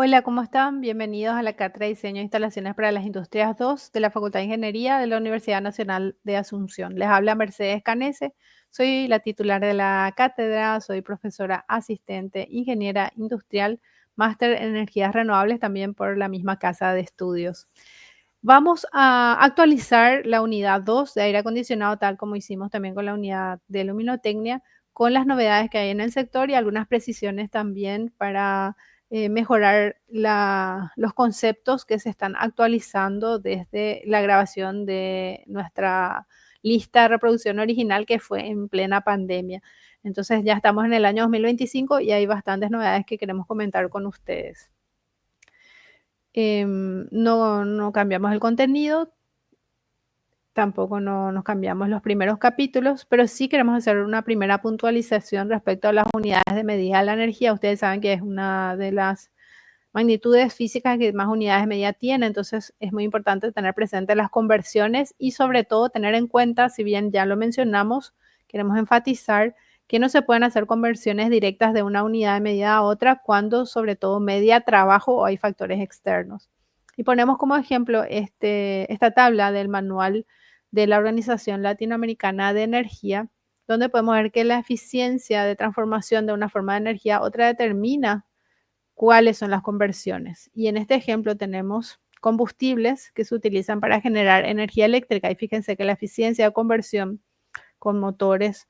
Hola, ¿cómo están? Bienvenidos a la Cátedra de Diseño e Instalaciones para las Industrias 2 de la Facultad de Ingeniería de la Universidad Nacional de Asunción. Les habla Mercedes Canese, soy la titular de la cátedra, soy profesora asistente, ingeniera industrial, máster en energías renovables también por la misma casa de estudios. Vamos a actualizar la unidad 2 de aire acondicionado, tal como hicimos también con la unidad de luminotecnia, con las novedades que hay en el sector y algunas precisiones también para mejorar los conceptos que se están actualizando desde la grabación de nuestra lista de reproducción original que fue en plena pandemia. Entonces ya estamos en el año 2025 y hay bastantes novedades que queremos comentar con ustedes. No cambiamos el contenido, tampoco no nos cambiamos los primeros capítulos, pero sí queremos hacer una primera puntualización respecto a las unidades de medida de la energía. Ustedes saben que es una de las magnitudes físicas que más unidades de medida tiene, entonces es muy importante tener presente las conversiones y sobre todo tener en cuenta, si bien ya lo mencionamos, queremos enfatizar que no se pueden hacer conversiones directas de una unidad de medida a otra cuando sobre todo media trabajo o hay factores externos. Y ponemos como ejemplo esta tabla del manual de la Organización Latinoamericana de Energía, donde podemos ver que la eficiencia de transformación de una forma de energía a otra determina cuáles son las conversiones. Y en este ejemplo tenemos combustibles que se utilizan para generar energía eléctrica. Y fíjense que la eficiencia de conversión con motores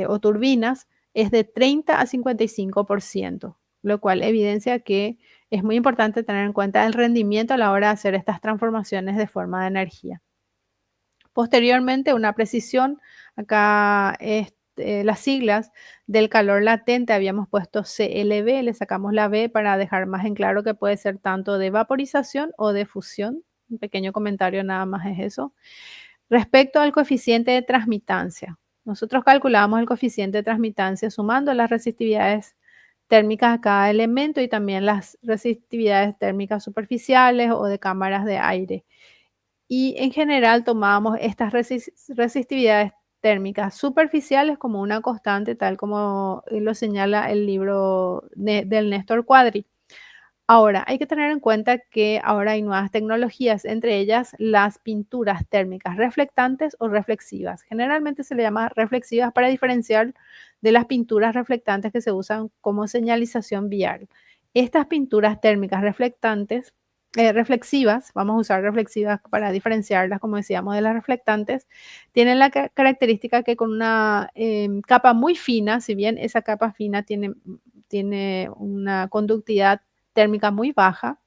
o turbinas es de 30 a 55%, lo cual evidencia que es muy importante tener en cuenta el rendimiento a la hora de hacer estas transformaciones de forma de energía. Posteriormente, una precisión, acá las siglas del calor latente habíamos puesto CLB, le sacamos la B para dejar más en claro que puede ser tanto de vaporización o de fusión. Un pequeño comentario nada más es eso. Respecto al coeficiente de transmitancia, nosotros calculamos el coeficiente de transmitancia sumando las resistividades térmicas a cada elemento y también las resistividades térmicas superficiales o de cámaras de aire. Y en general tomábamos estas resistividades térmicas superficiales como una constante, tal como lo señala el libro del Néstor Cuadri. Ahora, hay que tener en cuenta que ahora hay nuevas tecnologías, entre ellas las pinturas térmicas reflectantes o reflexivas. Generalmente se le llama reflexivas para diferenciar de las pinturas reflectantes que se usan como señalización vial. Estas pinturas térmicas reflexivas, vamos a usar reflexivas para diferenciarlas, como decíamos, de las reflectantes, tienen la característica que con una capa muy fina, si bien esa capa fina tiene una conductividad térmica muy baja,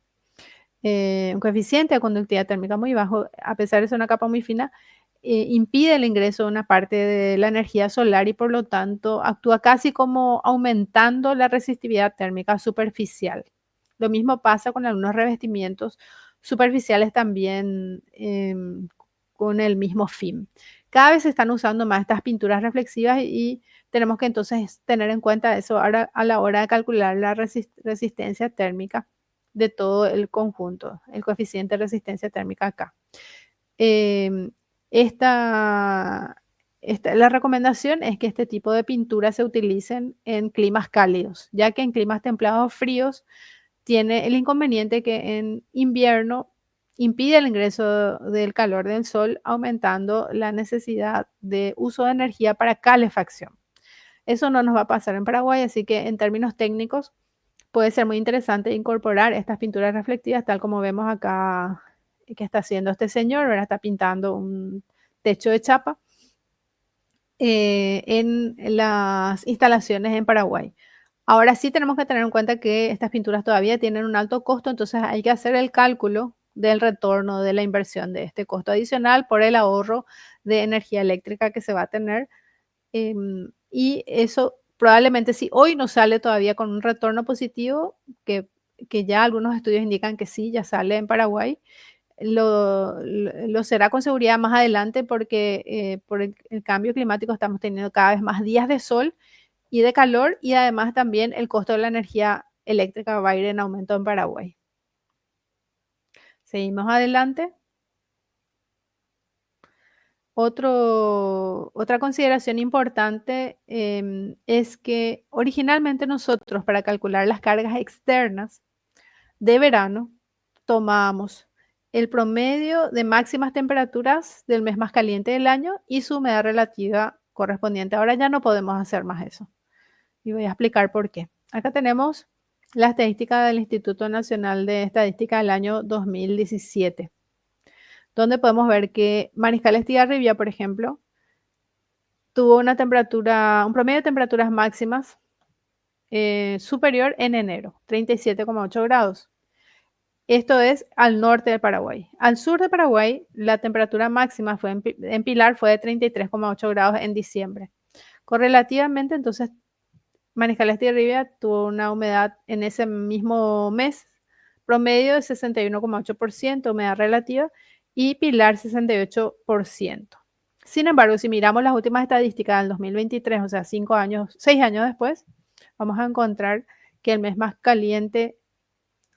un coeficiente de conductividad térmica muy bajo, a pesar de ser una capa muy fina, impide el ingreso de una parte de la energía solar y por lo tanto actúa casi como aumentando la resistividad térmica superficial. Lo mismo pasa con algunos revestimientos superficiales también con el mismo fin. Cada vez se están usando más estas pinturas reflexivas y tenemos que entonces tener en cuenta eso ahora a la hora de calcular la resistencia térmica de todo el conjunto, el coeficiente de resistencia térmica acá. Em, esta, la recomendación es que este tipo de pinturas se utilicen en climas cálidos, ya que en climas templados o fríos tiene el inconveniente que en invierno impide el ingreso del calor del sol, aumentando la necesidad de uso de energía para calefacción. Eso no nos va a pasar en Paraguay, así que en términos técnicos puede ser muy interesante incorporar estas pinturas reflectivas, tal como vemos acá que está haciendo este señor, ¿verdad? Está pintando un techo de chapa en las instalaciones en Paraguay. Ahora sí tenemos que tener en cuenta que estas pinturas todavía tienen un alto costo, entonces hay que hacer el cálculo del retorno de la inversión de este costo adicional por el ahorro de energía eléctrica que se va a tener. Y eso probablemente si hoy no sale todavía con un retorno positivo, que ya algunos estudios indican que sí, ya sale en Paraguay, lo será con seguridad más adelante porque por el cambio climático estamos teniendo cada vez más días de sol y de calor y además también el costo de la energía eléctrica va a ir en aumento en Paraguay. Seguimos adelante. Otra consideración importante es que originalmente nosotros para calcular las cargas externas de verano, tomamos el promedio de máximas temperaturas del mes más caliente del año y su humedad relativa correspondiente. Ahora ya no podemos hacer más eso. Y voy a explicar por qué. Acá tenemos la estadística del Instituto Nacional de Estadística del año 2017, donde podemos ver que Mariscal Estigarribia, por ejemplo, tuvo una temperatura, un promedio de temperaturas máximas superior en enero, 37,8 grados. Esto es al norte de Paraguay. Al sur de Paraguay, la temperatura máxima fue en Pilar fue de 33,8 grados en diciembre. Correlativamente, entonces, Mariscal Estigarribia tuvo una humedad en ese mismo mes promedio de 61,8% humedad relativa y Pilar 68%. Sin embargo, si miramos las últimas estadísticas del 2023, o sea, 6 años después, vamos a encontrar que el mes más caliente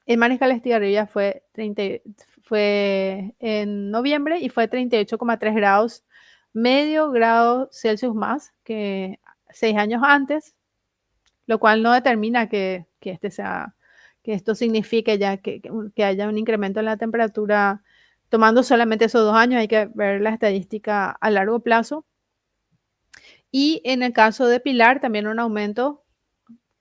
en Mariscal Estigarribia fue en noviembre y fue 38,3 grados, medio grado Celsius más que 6 años antes, lo cual no determina que esto signifique ya que haya un incremento en la temperatura. Tomando solamente esos 2 años, hay que ver la estadística a largo plazo. Y en el caso de Pilar, también un aumento,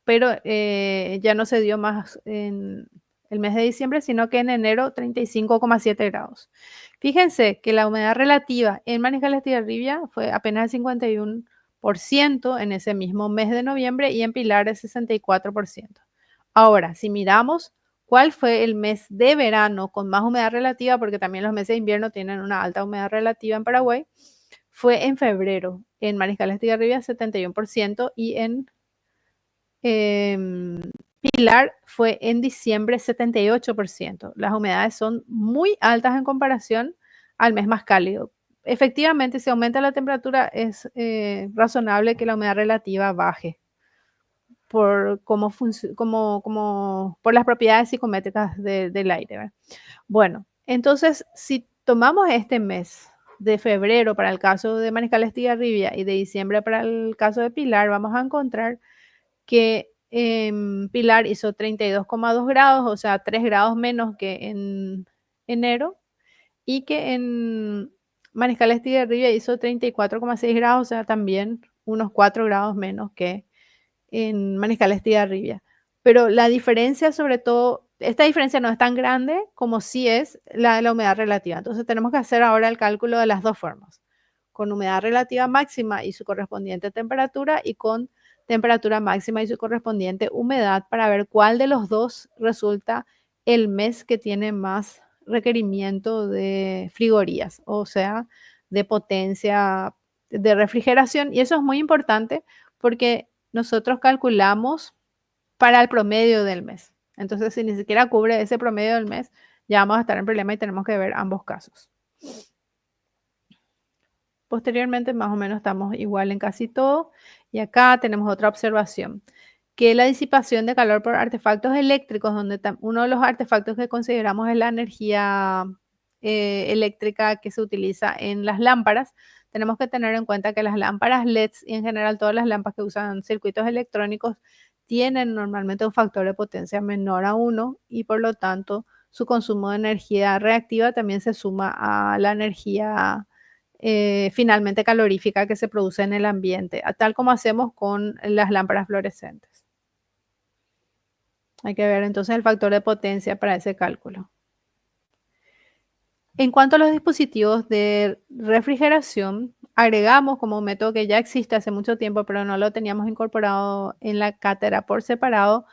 pero ya no se dio más en el mes de diciembre, sino que en enero 35,7 grados. Fíjense que la humedad relativa en Mariscal Estigarribia fue apenas el 51% en ese mismo mes de noviembre y en Pilar el 64%. Ahora, si miramos cuál fue el mes de verano con más humedad relativa, porque también los meses de invierno tienen una alta humedad relativa en Paraguay, fue en febrero. En Mariscal Estigarribia 71% y en Pilar fue en diciembre 78%. Las humedades son muy altas en comparación al mes más cálido. Efectivamente, si aumenta la temperatura, es razonable que la humedad relativa baje por, por las propiedades psicométricas del aire, ¿verdad? Bueno, entonces, si tomamos este mes de febrero para el caso de Mariscal Estigarribia y de diciembre para el caso de Pilar, vamos a encontrar que Pilar hizo 32,2 grados, o sea, 3 grados menos que en enero, y que en Mariscal Estigarribia hizo 34,6 grados, o sea, también unos 4 grados menos que en Mariscal Estigarribia. Pero la diferencia, sobre todo, esta diferencia no es tan grande como sí es la de la humedad relativa. Entonces tenemos que hacer ahora el cálculo de las dos formas, con humedad relativa máxima y su correspondiente temperatura y con temperatura máxima y su correspondiente humedad para ver cuál de los dos resulta el mes que tiene más requerimiento de frigorías, o sea, de potencia de refrigeración. Y eso es muy importante porque nosotros calculamos para el promedio del mes. Entonces, si ni siquiera cubre ese promedio del mes, ya vamos a estar en problema y tenemos que ver ambos casos. Posteriormente, más o menos estamos igual en casi todo. Y acá tenemos otra observación, que la disipación de calor por artefactos eléctricos, donde uno de los artefactos que consideramos es la energía eléctrica que se utiliza en las lámparas. Tenemos que tener en cuenta que las lámparas LEDs y en general todas las lámparas que usan circuitos electrónicos tienen normalmente un factor de potencia menor a 1 y por lo tanto su consumo de energía reactiva también se suma a la energía finalmente calorífica que se produce en el ambiente, tal como hacemos con las lámparas fluorescentes. Hay que ver entonces el factor de potencia para ese cálculo. En cuanto a los dispositivos de refrigeración, agregamos como un método que ya existe hace mucho tiempo, pero no lo teníamos incorporado en la cátedra por separado,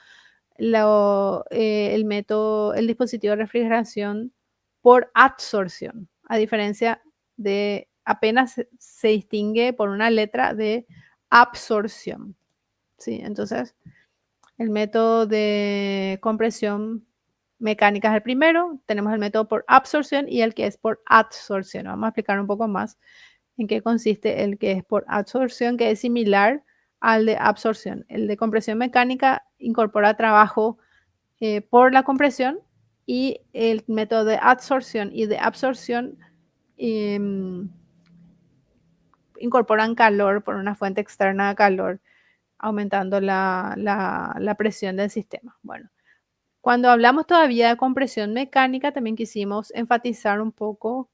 el dispositivo de refrigeración por absorción, a diferencia de apenas se distingue por una letra de absorción. ¿Sí? Entonces, el método de compresión mecánica es el primero, tenemos el método por absorción y el que es por adsorción. Vamos a explicar un poco más en qué consiste el que es por adsorción, que es similar al de absorción. El de compresión mecánica incorpora trabajo por la compresión y el método de adsorción y de absorción incorporan calor por una fuente externa de calor, aumentando la presión del sistema. Bueno, Cuando hablamos todavía de compresión mecánica, también quisimos enfatizar un poco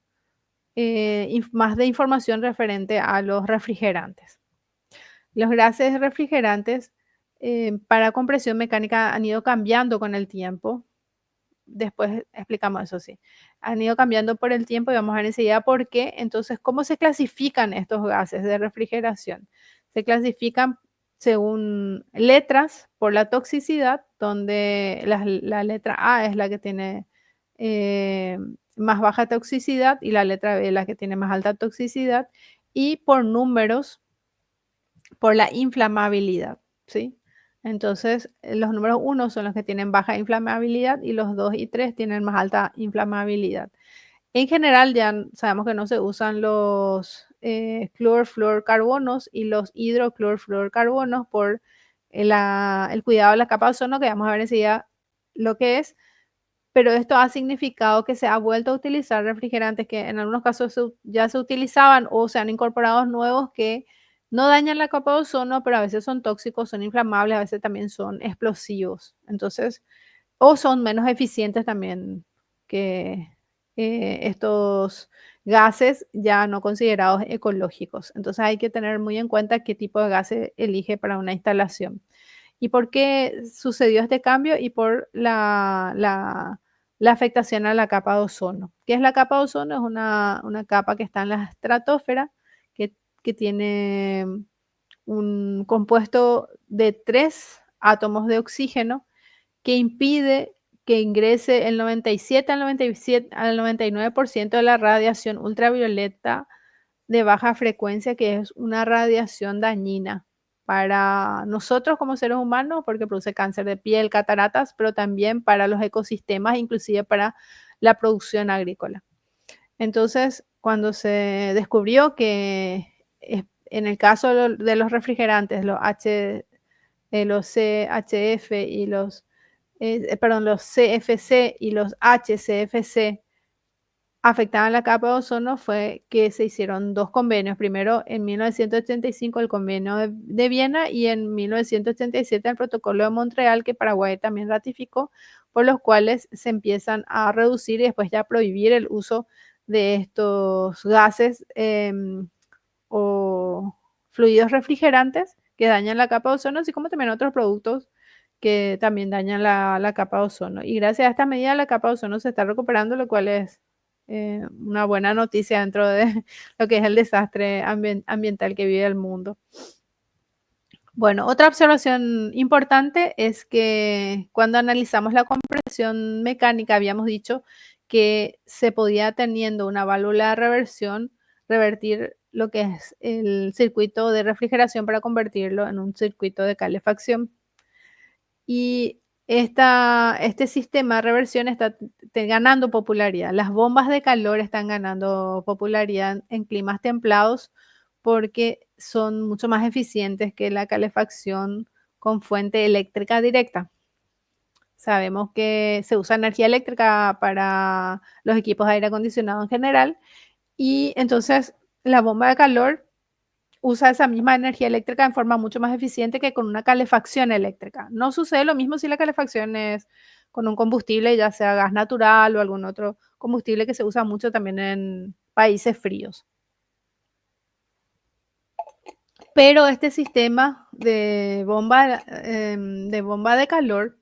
más de información referente a los refrigerantes. Los gases refrigerantes para compresión mecánica han ido cambiando con el tiempo. Después explicamos eso, sí. Han ido cambiando por el tiempo y vamos a ver enseguida por qué. Entonces, ¿cómo se clasifican estos gases de refrigeración? Se clasifican según letras por la toxicidad, donde la letra A es la que tiene eh, más baja toxicidad y la letra B es la que tiene más alta toxicidad, y por números por la inflamabilidad, ¿sí? Entonces, los números 1 son los que tienen baja inflamabilidad y los 2 y 3 tienen más alta inflamabilidad. En general, ya sabemos que no se usan los clorofluorcarbonos y los hidroclorofluorcarbonos por el cuidado de la capa de ozono, que vamos a ver enseguida lo que es, pero esto ha significado que se ha vuelto a utilizar refrigerantes que en algunos casos ya se utilizaban o se han incorporado nuevos que no dañan la capa de ozono, pero a veces son tóxicos, son inflamables, a veces también son explosivos. Entonces, o son menos eficientes también que estos gases ya no considerados ecológicos. Entonces hay que tener muy en cuenta qué tipo de gases elige para una instalación. ¿Y por qué sucedió este cambio? Y por la afectación a la capa de ozono. ¿Qué es la capa de ozono? Es una capa que está en la estratosfera, que, que tiene un compuesto de 3 átomos de oxígeno que impide que ingrese el 97 al 99% de la radiación ultravioleta de baja frecuencia, que es una radiación dañina para nosotros como seres humanos, porque produce cáncer de piel, cataratas, pero también para los ecosistemas, inclusive para la producción agrícola. Entonces, cuando se descubrió que en el caso de los refrigerantes, los CHF y los CFC y los HCFC afectaban la capa de ozono, fue que se hicieron 2 convenios. Primero, en 1985 el convenio de Viena y en 1987 el protocolo de Montreal, que Paraguay también ratificó, por los cuales se empiezan a reducir y después ya prohibir el uso de estos gases o fluidos refrigerantes que dañan la capa de ozono, así como también otros productos que también dañan la capa de ozono. Y gracias a esta medida la capa de ozono se está recuperando, lo cual es una buena noticia dentro de lo que es el desastre ambiental que vive el mundo. Bueno, otra observación importante es que cuando analizamos la compresión mecánica habíamos dicho que se podía, teniendo una válvula de reversión, revertir lo que es el circuito de refrigeración para convertirlo en un circuito de calefacción. Y este sistema de reversión está ganando popularidad. Las bombas de calor están ganando popularidad en climas templados porque son mucho más eficientes que la calefacción con fuente eléctrica directa. Sabemos que se usa energía eléctrica para los equipos de aire acondicionado en general, y entonces la bomba de calor usa esa misma energía eléctrica en forma mucho más eficiente que con una calefacción eléctrica. No sucede lo mismo si la calefacción es con un combustible, ya sea gas natural o algún otro combustible que se usa mucho también en países fríos. Pero este sistema de bomba de calor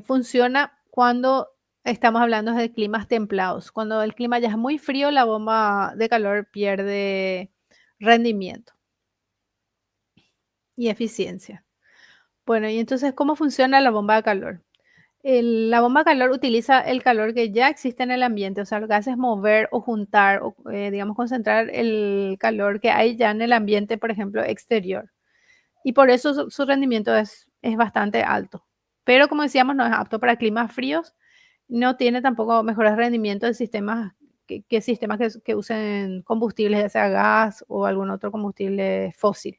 funciona cuando estamos hablando de climas templados. Cuando el clima ya es muy frío, la bomba de calor pierde rendimiento y eficiencia. Bueno, y entonces, ¿cómo funciona la bomba de calor? La bomba de calor utiliza el calor que ya existe en el ambiente, o sea, lo que hace es mover o juntar o, digamos, concentrar el calor que hay ya en el ambiente, por ejemplo, exterior. Y por eso su rendimiento es bastante alto. Pero como decíamos, no es apto para climas fríos, no tiene tampoco mejores rendimientos de sistemas que sistemas que usen combustibles, ya sea gas o algún otro combustible fósil.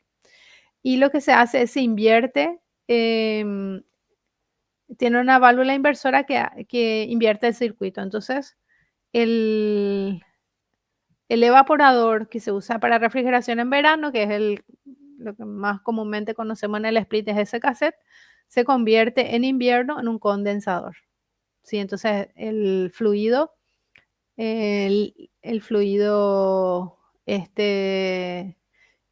Y lo que se hace es se invierte, tiene una válvula inversora que invierte el circuito. Entonces, el, el evaporador que se usa para refrigeración en verano, que es lo que más comúnmente conocemos en el split, es ese cassette, se convierte en invierno en un condensador. ¿Sí? Entonces el fluido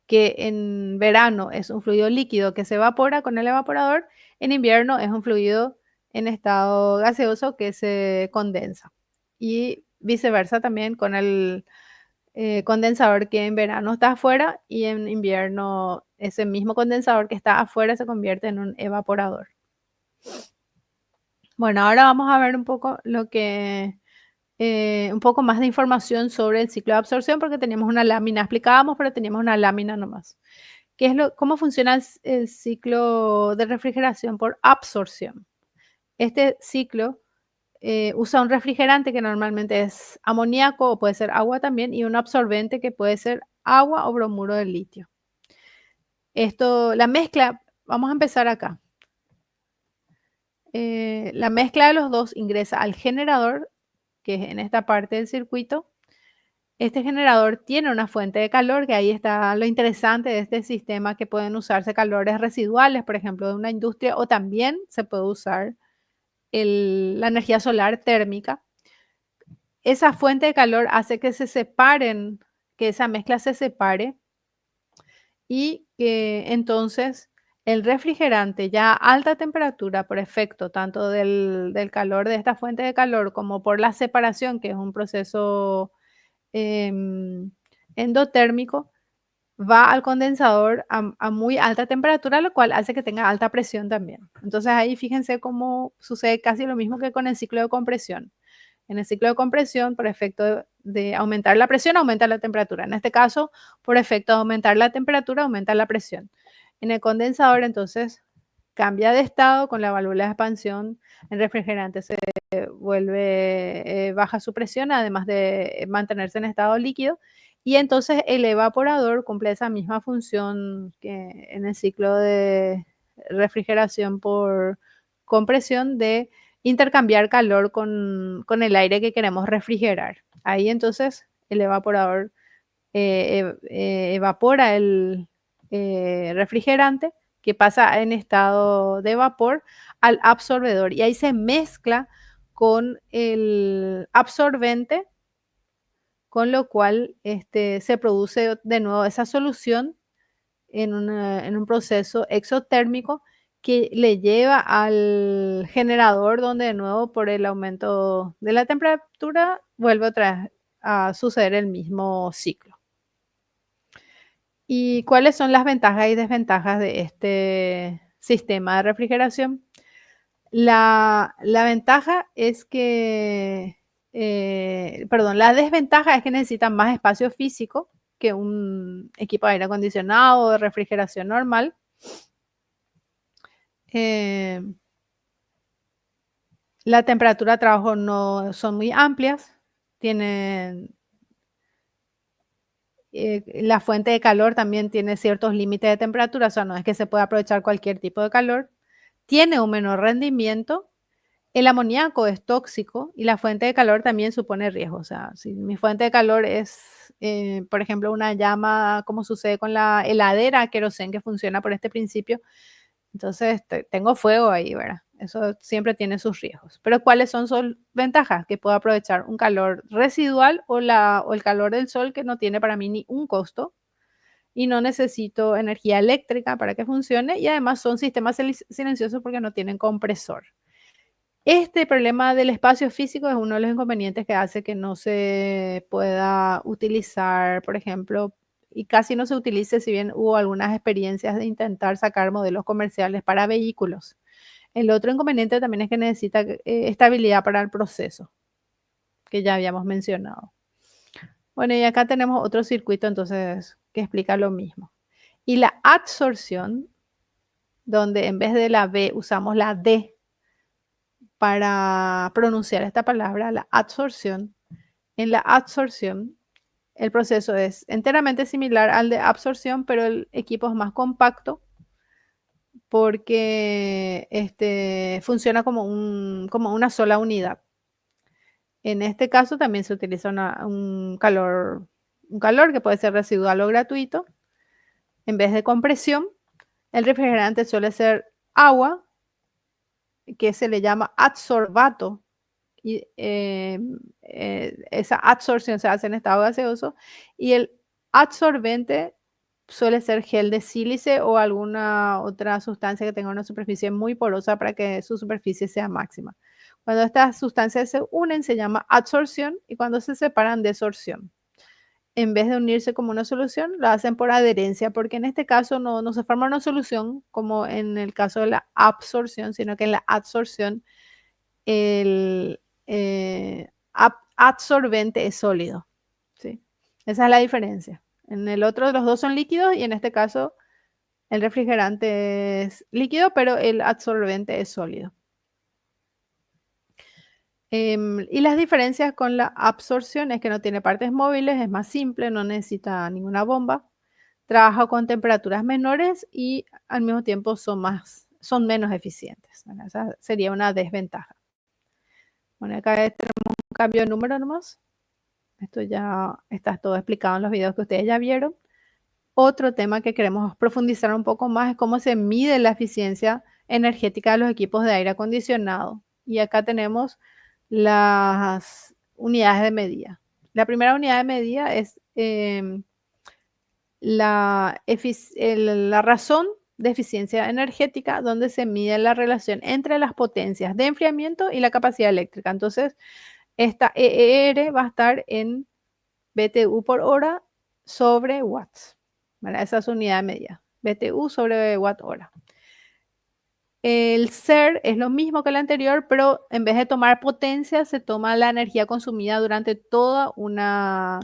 que en verano es un fluido líquido que se evapora con el evaporador, en invierno es un fluido en estado gaseoso que se condensa. Y viceversa también con el condensador que en verano está afuera y en invierno ese mismo condensador que está afuera se convierte en un evaporador. Bueno, ahora vamos a ver un poco un poco más de información sobre el ciclo de absorción, porque teníamos una lámina, explicábamos, pero teníamos una lámina nomás. ¿Cómo funciona el ciclo de refrigeración por absorción? Este ciclo usa un refrigerante que normalmente es amoníaco o puede ser agua también, y un absorbente que puede ser agua o bromuro de litio. La mezcla, vamos a empezar acá. La mezcla de los dos ingresa al generador, que es en esta parte del circuito. Este generador tiene una fuente de calor, que ahí está lo interesante de este sistema, que pueden usarse calores residuales, por ejemplo, de una industria, o también se puede usar la energía solar térmica. Esa fuente de calor hace que se separen, que esa mezcla se separe y que entonces el refrigerante ya a alta temperatura, por efecto tanto del calor de esta fuente de calor como por la separación, que es un proceso em, endotérmico, va al condensador a muy alta temperatura, lo cual hace que tenga alta presión también. Entonces ahí fíjense cómo sucede casi lo mismo que con el ciclo de compresión. En el ciclo de compresión, por efecto de aumentar la presión, aumenta la temperatura. En este caso, por efecto de aumentar la temperatura, aumenta la presión. En el condensador, entonces, cambia de estado con la válvula de expansión. El refrigerante se vuelve, baja su presión, además de mantenerse en estado líquido. Y entonces el evaporador cumple esa misma función que en el ciclo de refrigeración por compresión, de intercambiar calor con el aire que queremos refrigerar. Ahí entonces el evaporador evapora el refrigerante, que pasa en estado de vapor al absorbedor, y ahí se mezcla con el absorbente, con lo cual se produce de nuevo esa solución en un proceso exotérmico que le lleva al generador, donde de nuevo por el aumento de la temperatura vuelve otra vez a suceder el mismo ciclo. ¿Y cuáles son las ventajas y desventajas de este sistema de refrigeración? La ventaja es que, perdón, la desventaja es que necesita más espacio físico que un equipo de aire acondicionado o de refrigeración normal. La temperatura de trabajo no son muy amplias, tienen la fuente de calor también tiene ciertos límites de temperatura, o sea, no es que se pueda aprovechar cualquier tipo de calor. Tiene un menor rendimiento. El amoníaco es tóxico y la fuente de calor también supone riesgo. O sea, si mi fuente de calor es, por ejemplo, una llama, como sucede con la heladera querosén, que funciona por este principio, entonces tengo fuego ahí, ¿verdad? Eso siempre tiene sus riesgos. Pero ¿cuáles son sus ventajas? Que puedo aprovechar un calor residual o el calor del sol, que no tiene para mí ni un costo, y no necesito energía eléctrica para que funcione, y además son sistemas silenciosos porque no tienen compresor. Este problema del espacio físico es uno de los inconvenientes que hace que no se pueda utilizar, por ejemplo, y casi no se utilice, si bien hubo algunas experiencias de intentar sacar modelos comerciales para vehículos. El otro inconveniente también es que necesita estabilidad para el proceso, que ya habíamos mencionado. Bueno, y acá tenemos otro circuito entonces que explica lo mismo. Y la adsorción, donde en vez de la B usamos la D para pronunciar esta palabra, la adsorción. En la adsorción, el proceso es enteramente similar al de absorción, pero el equipo es más compacto porque funciona como una sola unidad. En este caso también se utiliza un calor que puede ser residual o gratuito. En vez de compresión, el refrigerante suele ser agua que se le llama adsorbato. Y esa adsorción se hace en estado gaseoso y el adsorbente suele ser gel de sílice o alguna otra sustancia que tenga una superficie muy porosa para que su superficie sea máxima. Cuando estas sustancias se unen se llama adsorción y cuando se separan desorción. En vez de unirse como una solución, lo hacen por adherencia, porque en este caso no se forma una solución como en el caso de la absorción, sino que en la adsorción el absorbente es sólido, ¿sí? Esa es la diferencia. En el otro los dos son líquidos y en este caso el refrigerante es líquido, pero el absorbente es sólido. Y las diferencias con la absorción es que no tiene partes móviles, es más simple, no necesita ninguna bomba, trabaja con temperaturas menores y al mismo tiempo son menos eficientes. ¿Verdad? Esa sería una desventaja. Bueno, acá tenemos un cambio de número nomás. Esto ya está todo explicado en los videos que ustedes ya vieron. Otro tema que queremos profundizar un poco más es cómo se mide la eficiencia energética de los equipos de aire acondicionado. Y acá tenemos las unidades de medida. La primera unidad de medida es la razón de eficiencia energética, donde se mide la relación entre las potencias de enfriamiento y la capacidad eléctrica. Entonces, esta EER va a estar en BTU por hora sobre watts. ¿Vale? Esa es su unidad de medida. BTU sobre watt hora. El SER es lo mismo que el anterior, pero en vez de tomar potencia, se toma la energía consumida durante toda una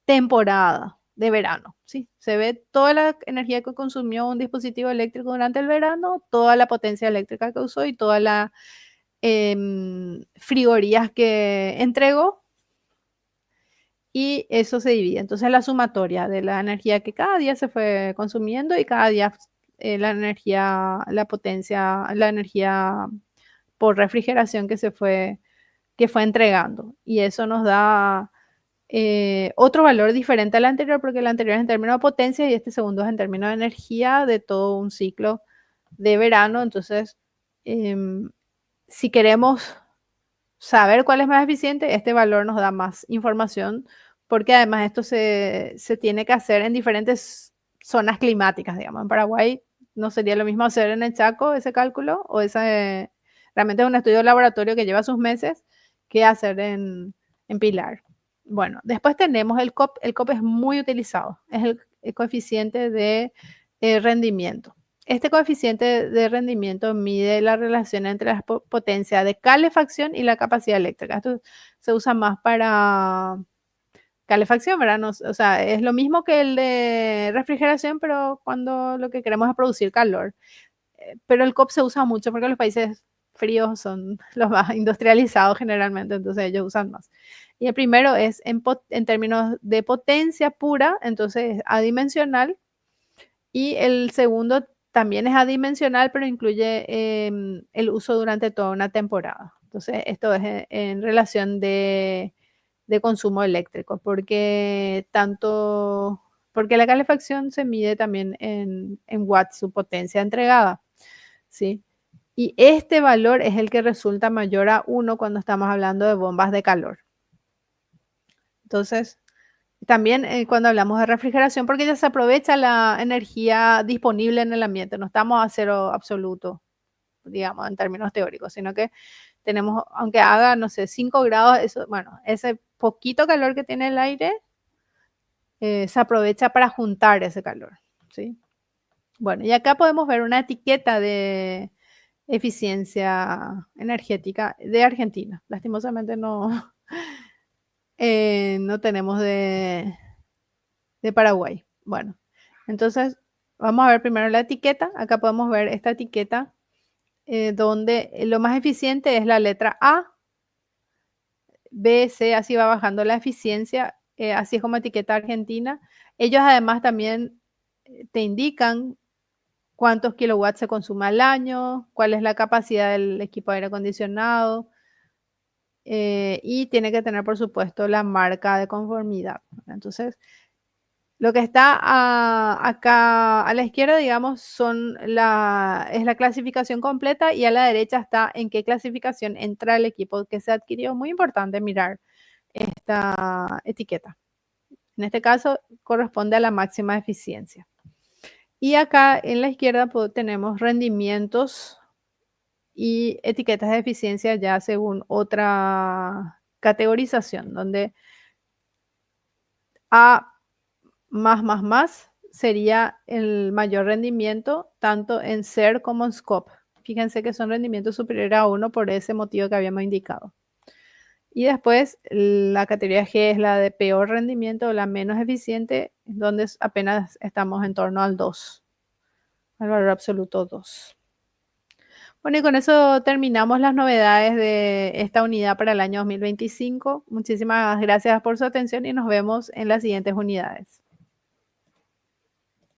temporada de verano. ¿Sí? Se ve toda la energía que consumió un dispositivo eléctrico durante el verano, toda la potencia eléctrica que usó y toda la frigorías que entregó. Y eso se divide. Entonces la sumatoria de la energía que cada día se fue consumiendo y cada día la energía, la potencia, la energía por refrigeración que fue entregando. Y eso nos da otro valor diferente al anterior, porque el anterior es en términos de potencia y este segundo es en términos de energía de todo un ciclo de verano. Entonces, si queremos saber cuál es más eficiente, este valor nos da más información, porque además esto se tiene que hacer en diferentes zonas climáticas, digamos. En Paraguay no sería lo mismo hacer en el Chaco ese cálculo, o realmente es un estudio de laboratorio que lleva sus meses, que hacer en Pilar. Bueno, después tenemos el COP. El COP es muy utilizado, es el coeficiente de rendimiento. Este coeficiente de rendimiento mide la relación entre la potencia de calefacción y la capacidad eléctrica. Esto se usa más para calefacción, ¿verdad? O sea, es lo mismo que el de refrigeración, pero cuando lo que queremos es producir calor. Pero el COP se usa mucho porque los países fríos son los más industrializados generalmente, entonces ellos usan más. Y el primero es en términos de potencia pura, entonces es adimensional. Y el segundo también es adimensional, pero incluye el uso durante toda una temporada. Entonces, esto es en relación de consumo eléctrico, porque la calefacción se mide también en watts, su potencia entregada, ¿sí? Y este valor es el que resulta mayor a 1 cuando estamos hablando de bombas de calor. Entonces, también cuando hablamos de refrigeración, porque ya se aprovecha la energía disponible en el ambiente, no estamos a cero absoluto, digamos, en términos teóricos, sino que tenemos, aunque haga, no sé, 5 grados, eso, bueno, ese poquito calor que tiene el aire se aprovecha para juntar ese calor, ¿sí? Bueno, y acá podemos ver una etiqueta de eficiencia energética de Argentina. Lastimosamente no, no tenemos de Paraguay. Bueno, entonces vamos a ver primero la etiqueta. Acá podemos ver esta etiqueta donde lo más eficiente es la letra A, B, C, así va bajando la eficiencia, así es como etiqueta Argentina. Ellos además también te indican cuántos kilowatts se consume al año, cuál es la capacidad del equipo de aire acondicionado y tiene que tener, por supuesto, la marca de conformidad. Entonces, Lo que está acá a la izquierda, digamos, es la clasificación completa y a la derecha está en qué clasificación entra el equipo que se adquirió. Muy importante mirar esta etiqueta. En este caso corresponde a la máxima eficiencia. Y acá en la izquierda tenemos rendimientos y etiquetas de eficiencia ya según otra categorización, donde A más sería el mayor rendimiento tanto en SER como en SCOP. Fíjense que son rendimientos superiores a 1 por ese motivo que habíamos indicado. Y después la categoría G es la de peor rendimiento o la menos eficiente, donde apenas estamos en torno al 2, al valor absoluto 2. Bueno, y con eso terminamos las novedades de esta unidad para el año 2025. Muchísimas gracias por su atención y nos vemos en las siguientes unidades.